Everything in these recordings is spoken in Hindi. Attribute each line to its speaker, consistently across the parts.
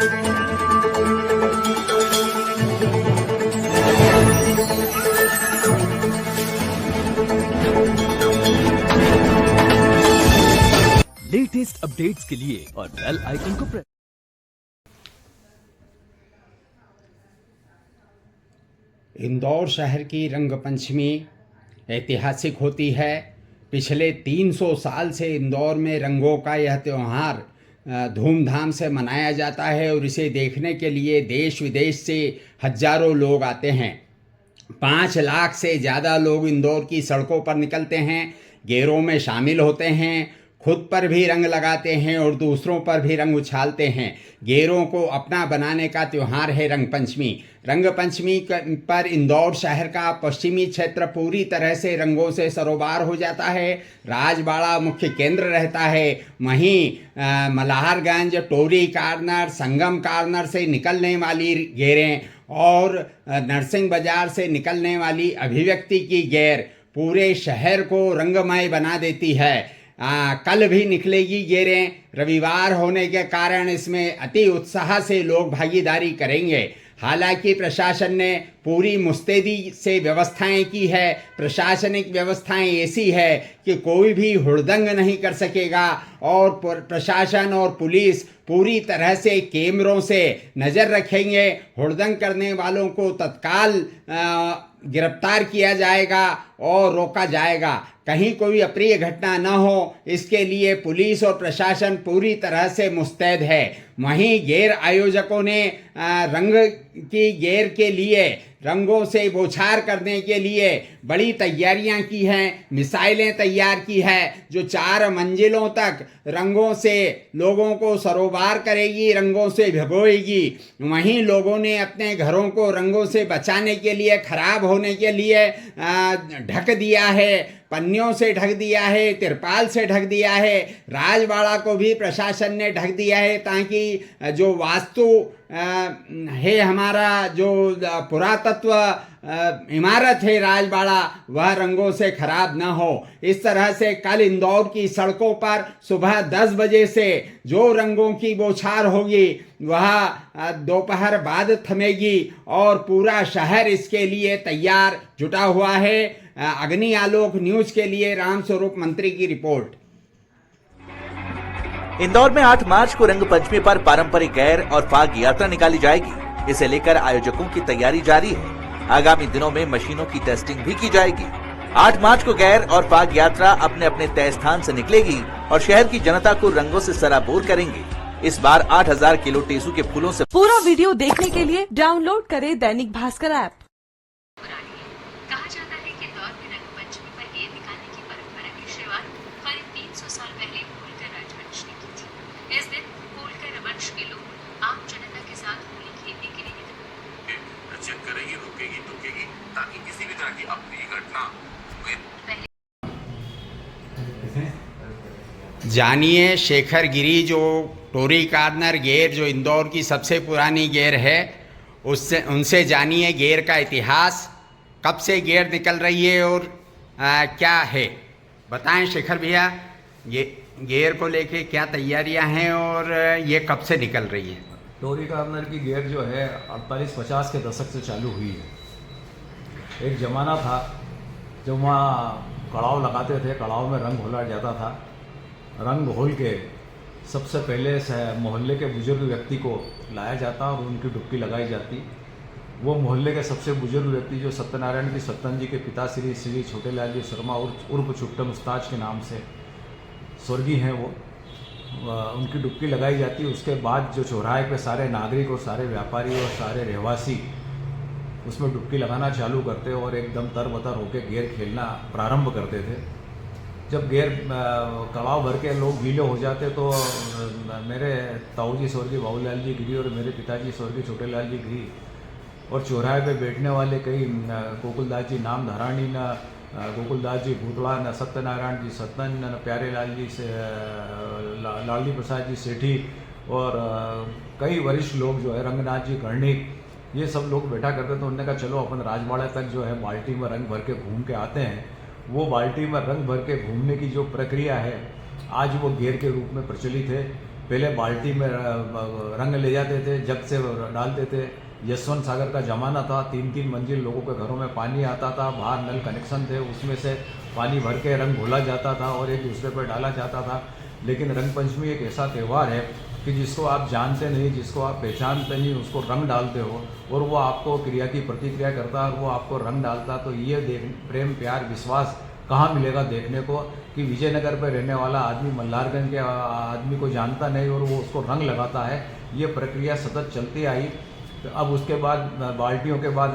Speaker 1: लेटेस्ट अपडेट्स के लिए और बेल आइकन को प्रेस।
Speaker 2: इंदौर शहर की रंगपंचमी ऐतिहासिक होती है। पिछले 300 साल से इंदौर में रंगों का यह त्यौहार धूमधाम से मनाया जाता है और इसे देखने के लिए देश विदेश से हजारों लोग आते हैं। 5 लाख से ज़्यादा लोग इंदौर की सड़कों पर निकलते हैं, गेरों में शामिल होते हैं, खुद पर भी रंग लगाते हैं और दूसरों पर भी रंग उछालते हैं। गेरों को अपना बनाने का त्यौहार है रंगपंचमी। रंगपंचमी पर इंदौर शहर का पश्चिमी क्षेत्र पूरी तरह से रंगों से सरोबार हो जाता है। राजबाड़ा मुख्य केंद्र रहता है। वहीं मल्हारगंज, टोरी कार्नर, संगम कार्नर से निकलने वाली गेरें और नरसिंह बाजार से निकलने वाली अभिव्यक्ति की गेर पूरे शहर को रंगमय बना देती है। कल भी निकलेगी गेरें। रविवार होने के कारण इसमें अति उत्साह से लोग भागीदारी करेंगे। हालांकि प्रशासन ने पूरी मुस्तैदी से व्यवस्थाएं की है। प्रशासनिक व्यवस्थाएं ऐसी है कि कोई भी हुड़दंग नहीं कर सकेगा और प्रशासन और पुलिस पूरी तरह से कैमरों से नज़र रखेंगे। हुड़दंग करने वालों को तत्काल गिरफ्तार किया जाएगा और रोका जाएगा। कहीं कोई अप्रिय घटना न हो, इसके लिए पुलिस और प्रशासन पूरी तरह से मुस्तैद है। वहीं गेर आयोजकों ने रंग की गेर के लिए रंगों से बौछार करने के लिए बड़ी तैयारियां की हैं। मिसाइलें तैयार की है जो 4 मंजिलों तक रंगों से लोगों को सरोबार करेगी, रंगों से भिगोएगी। वहीं लोगों ने अपने घरों को रंगों से बचाने के लिए, खराब होने के लिए ढक दिया है, पन्नियों से ढक दिया है, तिरपाल से ढक दिया है। राजबाड़ा को भी प्रशासन ने ढक दिया है ताकि जो वास्तु है, हमारा जो पुरातत्व इमारत है राजबाड़ा, वह रंगों से खराब न हो। इस तरह से कल इंदौर की सड़कों पर सुबह 10 बजे से जो रंगों की बौछार होगी वह दोपहर बाद थमेगी और पूरा शहर इसके लिए तैयार जुटा हुआ है। अग्नि आलोक न्यूज के लिए रामस्वरूप मंत्री की रिपोर्ट।
Speaker 3: इंदौर में 8 मार्च को रंग पंचमी पर पारंपरिक गैर और फाग यात्रा निकाली जाएगी। इसे लेकर आयोजकों की तैयारी जारी है। आगामी दिनों में मशीनों की टेस्टिंग भी की जाएगी। 8 मार्च को गैर और फाग यात्रा अपने अपने तय स्थान से निकलेगी और शहर की जनता को रंगों से सराबोर करेंगे। इस बार 8000 किलो टेसू के फूलों से
Speaker 4: पूरा वीडियो देखने के लिए डाउनलोड करें दैनिक भास्कर ऐप।
Speaker 5: कहा जाता है कि इंदौर में रंग पंचमी पर गेर निकालने की परंपरा की शुरुआत करीब 300 साल पहले होलकर राजवंश ने की थी। इस दिन होलकर वंश के लोग आम जनता के साथ होली खेलने के लिए निकले।
Speaker 6: चेक करेगी, रुकेगी, टोकेगी ताकि किसी भी तरह की अप्रिय घटना
Speaker 2: जानिए शेखर गिरी, जो टोरी कार्नर गेर जो इंदौर की सबसे पुरानी गेर है, उनसे जानिए गेर का इतिहास, कब से गेर निकल रही है और क्या है। बताएं शेखर भैया, ये गेर को लेके क्या तैयारियां हैं और ये कब से निकल रही है।
Speaker 7: टोरी कार्नर की गेर जो है 48-50 के दशक से चालू हुई है। एक ज़माना था जब वहाँ कड़ाव लगाते थे, कड़ाव में रंग घोला जाता था। रंग घोल के सबसे पहले मोहल्ले के बुजुर्ग व्यक्ति को लाया जाता और उनकी डुबकी लगाई जाती। वो मोहल्ले के सबसे बुजुर्ग व्यक्ति जो सत्यनारायण की सत्तन जी के पिता श्री छोटेलाल जी शर्मा उर्फ छुट्टे मुस्ताज के नाम से स्वर्गीय हैं, वो उनकी डुबकी लगाई जाती। उसके बाद जो चौराहे पे सारे नागरिक और सारे व्यापारी और सारे रहवासी उसमें डुबकी लगाना चालू करते और एकदम तरबतर होकर गेर खेलना प्रारंभ करते थे। जब गेर कड़ाव भर के लोग गीले हो जाते तो मेरे ताऊ जी स्वर्गीय बाबूलाल जी गिरी और मेरे पिताजी स्वर्गीय छोटेलाल जी गिरी और चौराहे पे बैठने वाले कई गोकुलदास जी नाम धारानी, न गोकुलदास जी भूतड़ा, न सत्यनारायण जी सत्तन, न प्यारेलाल जी से लालजी प्रसाद जी सेठी और कई वरिष्ठ लोग जो है रंगनाथ जी कर्णिक, ये सब लोग बैठा करते। तो उन्होंने कहा चलो अपन राजवाड़ा तक जो है बाल्टी में रंग भर के घूम के आते हैं। वो बाल्टी में रंग भर के घूमने की जो प्रक्रिया है आज वो गेर के रूप में प्रचलित है। पहले बाल्टी में रंग ले जाते थे, जग से डालते थे। यशवंत सागर का ज़माना था, 3-3 मंजिल लोगों के घरों में पानी आता था, बाहर नल कनेक्शन थे, उसमें से पानी भर के रंग घोला जाता था और एक दूसरे पर डाला जाता था। लेकिन रंग पंचमी एक ऐसा त्यौहार है कि जिसको आप जानते नहीं, जिसको आप पहचानते नहीं, उसको रंग डालते हो और वो आपको क्रिया की प्रतिक्रिया करता है और वो आपको रंग डालता। तो ये प्रेम प्यार विश्वास कहाँ मिलेगा देखने को कि विजयनगर पर रहने वाला आदमी मल्हारगंज के आदमी को जानता नहीं और वो उसको रंग लगाता है। ये प्रक्रिया सतत चलती आई। तो अब उसके बाद बाल्टियों के बाद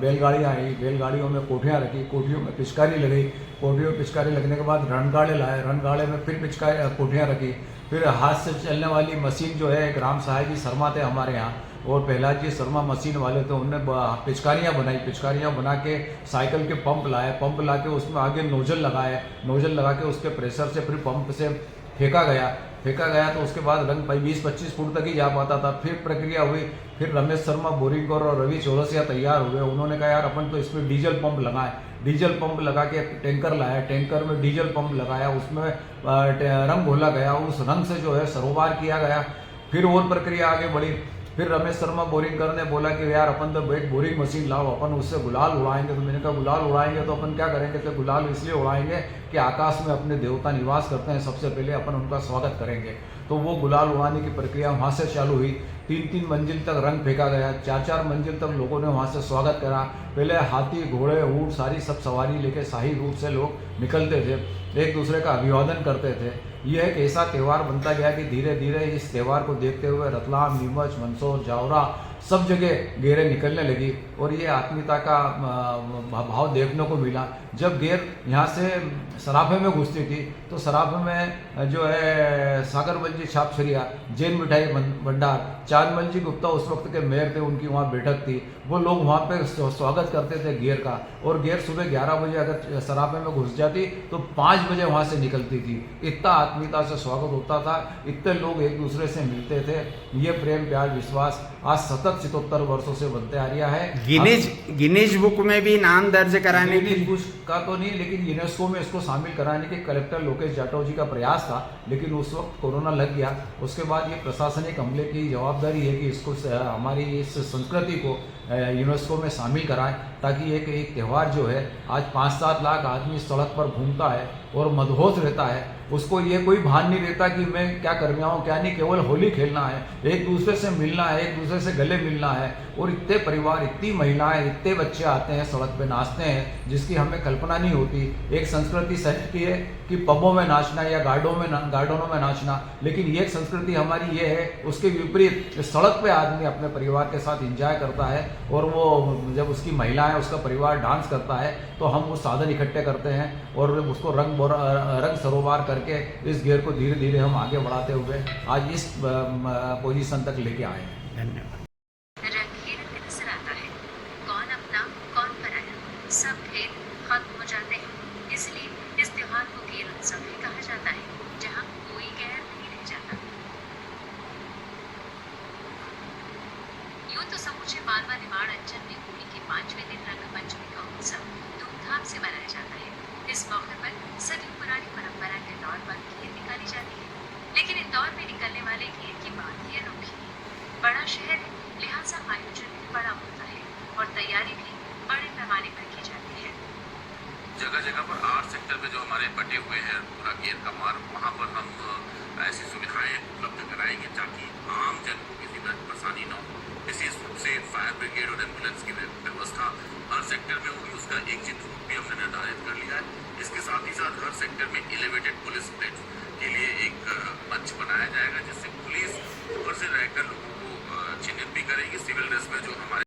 Speaker 7: बैलगाड़ियाँ आई, बैलगाड़ियों में कोठियाँ रखी, कोठियों में पिचकारी लगाई, कोठियों में पिचकारी लगने के बाद रणगाड़े लाए, रणगाड़े में फिर कोठियाँ रखी। फिर हाथ से चलने वाली मशीन जो है, एक राम सहाय जी शर्मा थे हमारे यहाँ और प्रहलाद जी शर्मा मशीन वाले थे, उन्होंने पिचकारियाँ बनाई, पिचकारियाँ बना के साइकिल के पंप लाए, पंप ला के उसमें आगे नोजल लगाए, नोजल लगा के उसके प्रेशर से फिर पंप से फेंका गया तो उसके बाद रंग 20-25 फुट तक ही जा पाता था। फिर प्रक्रिया हुई, फिर रमेश शर्मा बोरिंगकर और रवि चौरसिया तैयार हुए। उन्होंने कहा यार अपन तो इसमें डीजल पंप लगाएं, डीजल पंप लगा के टैंकर लाया, टैंकर में डीजल पंप लगाया, उसमें रंग घोला गया, उस रंग से जो है सरोवार किया गया। फिर और प्रक्रिया आगे बढ़ी। फिर रमेश शर्मा बोरिंगकर ने बोला कि यार अपन तो एक बोरिंग मशीन लाओ, अपन उससे गुलाल उड़ाएंगे। तो मैंने कहा गुलाल उड़ाएंगे तो अपन क्या करेंगे? तो गुलाल इसलिए उड़ाएंगे कि आकाश में अपने देवता निवास करते हैं, सबसे पहले अपन उनका स्वागत करेंगे। तो वो गुलाल उड़ाने की प्रक्रिया वहाँ से चालू हुई। 3-3 मंजिल तक रंग फेंका गया, 4-4 मंजिल तक लोगों ने वहाँ से स्वागत करा। पहले हाथी घोड़े ऊँट सारी सब सवारी लेके शाही रूप से लोग निकलते थे, एक दूसरे का अभिवादन करते थे। यह एक ऐसा त्यौहार बनता गया कि धीरे धीरे इस त्यौहार को देखते हुए रतलाम, नीमच, मंदसौर, जावरा सब जगह गेरें निकलने लगी और ये आत्मीयता का भाव देखने को मिला। जब गेर यहाँ से सराफे में घुसती थी तो सराफे में जो है सागरमल जी छापछरिया, जैन मिठाई भंडार, चांदमल जी गुप्ता उस वक्त के मेयर थे, उनकी वहाँ बैठक थी। वो लोग वहाँ पे स्वागत करते थे गेर का और गेर सुबह 11 बजे अगर सराफे में घुस जाती तो 5 बजे वहाँ से निकलती थी। इतना आत्मीयता से स्वागत होता था, इतने लोग एक दूसरे से मिलते थे। ये प्रेम प्यार विश्वास आज सतत 77 वर्षों से बनते आ रहा है।
Speaker 2: गिनीज बुक में भी नाम दर्ज कराने की
Speaker 7: बुक का तो नहीं, लेकिन यूनेस्को में इसको शामिल कराने के कलेक्टर लोकेश जाटव जी का प्रयास था, लेकिन उस वक्त कोरोना लग गया। उसके बाद ये प्रशासनिक अमले की जवाबदारी है कि इसको हमारी इस संस्कृति को यूनेस्को में शामिल कराएं ताकि एक त्यौहार जो है आज 5-7 लाख आदमी सड़क पर घूमता है और मदहोश रहता है, उसको ये कोई भान नहीं रहता कि मैं क्या करने आऊँ क्या नहीं, केवल होली खेलना है, एक दूसरे से मिलना है, एक दूसरे से गले मिलना है। और इतने परिवार, इतनी महिलाएं, इतने बच्चे आते हैं सड़क पे नाचते हैं जिसकी हमें कल्पना नहीं होती। एक संस्कृति शहर की है कि पबों में नाचना या गार्डनों में नाचना, लेकिन ये संस्कृति हमारी ये है उसके विपरीत सड़क पे आदमी अपने परिवार के साथ एंजॉय करता है और वो जब उसकी महिला है उसका परिवार डांस करता है तो हम वो साधन इकट्ठे करते हैं और उसको रंग सरोवर करके इस गेर को धीरे धीरे हम आगे बढ़ाते हुए आज इस पोजीशन तक लेके आए हैं।
Speaker 2: धन्यवाद।
Speaker 5: रंग ही रंग नजर आता है, कौन अपना कौन पराया, सब भेद खत्म हो जाते हैं। इसलिए इस त्योहार को गेर उत्सव भी कहा जाता है, जहाँ कोई गैर नहीं रह जाता। यूं तो समूचे मालवा निमाड़ अंचल में होली के 5वें दिन रंग पंचमी का उत्सव धूमधाम से मनाया जाता है। इस मौके पर सदी पुरानी परंपरा के तौर पर गेर निकाली जाती है, लेकिन इंदौर में निकलने वाले गेर की बात ही अनोखी है। बड़ा शहर है, लिहाजा आयोजन भी बड़ा होता है और तैयारी भी बड़े पैमाने पर की जाती है।
Speaker 6: जगह जगह पर 8 सेक्टर में जो हमारे बटे हुए हैं पूरा गेर का मार्ग, वहाँ पर हम ऐसी सुविधाएं उपलब्ध कराएंगे ताकि आम जन को किसी तरह परेशानी न हो। विशेष रूप से फायर ब्रिगेड और एम्बुलेंस की व्यवस्था हर सेक्टर में होगी, उसका एक चित्र रूप भी हमने निर्धारित कर लिया है। इसके साथ ही साथ हर सेक्टर में एलिवेटेड पुलिस प्लेट के लिए एक मंच बनाया जाएगा जिससे पुलिस ऊपर से रहकर लोगों को चिन्हित भी करेगी। सिविल ड्रेस में जो हमारे